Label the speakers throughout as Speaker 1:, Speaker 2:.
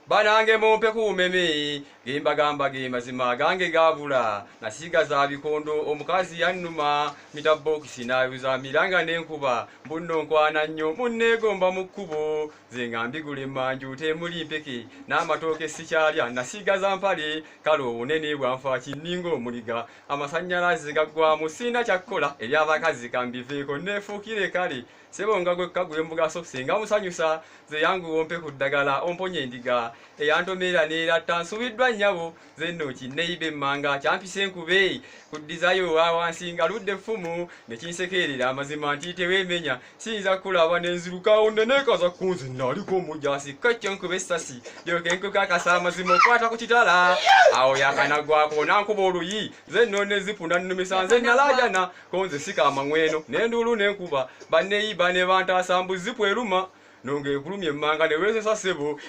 Speaker 1: Banange mumpe kumeme gemba gamba ge mazima gange gabula nasiga za bikondo omukazi yannuma mitabokisi nayuza miranga nenkuba mbunno nkwana nnyo munneegomba mu kkubo zengambi gule manju temuli mpeke n'amatooke sikyalya nasiga za mpale kale obunene bwanfa kinningo omuliga amasannyalaze gaggwamu sina kyakkola eri abakazi kambiveeko neefuukire kale sebonga gwekka mugaso singa musanyusa ze yangu wompe ku ddagala omponye endiga eyantomera neeratta nsubiddwa nnyabo ze nno kinneyibe emmanga kyampisa enkube kuddizayo wansi nga ludde effumu ne kinsekeerera amazima nti teweemenya siyinza kulaba nenzirukawo neneekaza kunze naaliko omujasi kacyo nkube essasi lyoke enkuka akasa amazima okwata ku kitala awo yakanagwako nankuba oluyi ze nno nezipunda nnumisa nze nalaajana konze sika amangweno n'enduulu n'enkuba banneeyiba ne bantaasa mbuzipu eruma nonge kulumye emmanga ne weesesa ssebo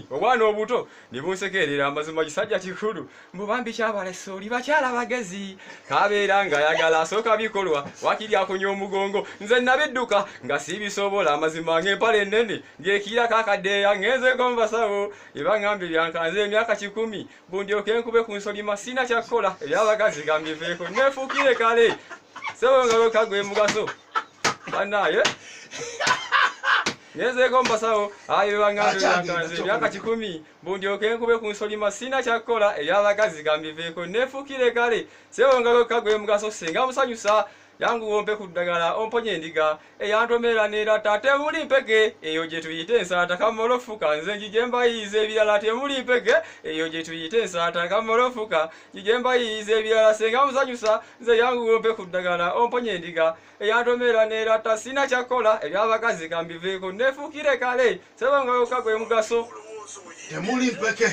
Speaker 1: obwana obuto ne bunsekeerera amazima kisajja kikulu mbubambi kyabalese oli bakyala bagezi kabeera ng'ayagala asooka bikolwa wakiri akonya omugongo nze nabidduka nga siibisobola amazima ng'empala ennene ng'ekirako akaddeeya ng'enzeeko mu basawo ebaŋŋambye byankanze emyaka 10 bundyoke enkube ku nsolima sina kyakkola ebyabagazi gambiveeko neefuukire kale sebo nga lokagwe mugaso banaye Nyezeko mbasawo ayo bangambe yankanze myaka 10 bundyoke enkube ku nsolima sina kyakkola ebyabagazi gambiveeko neefukire kale sebo nga lokagwe mugaso singa musanyusa yangu wompe ku ddagala omponye endiga eyantomera neeratta temuli mpeke eyo gye tuyite ensaata kamolofuka nze ngigembayiiza ebirala temuli mpeke eyo gye tuyite ensaata kamolofuka ngigembayiiza ebirala singa musanyusa nze yangu wompe ku ddagala omponye endiga eyantomera neeratta sina kyakkola ebyabagazi kambiveeko neefukire kale sebo nga lokagwe mugaso
Speaker 2: temuli mpeke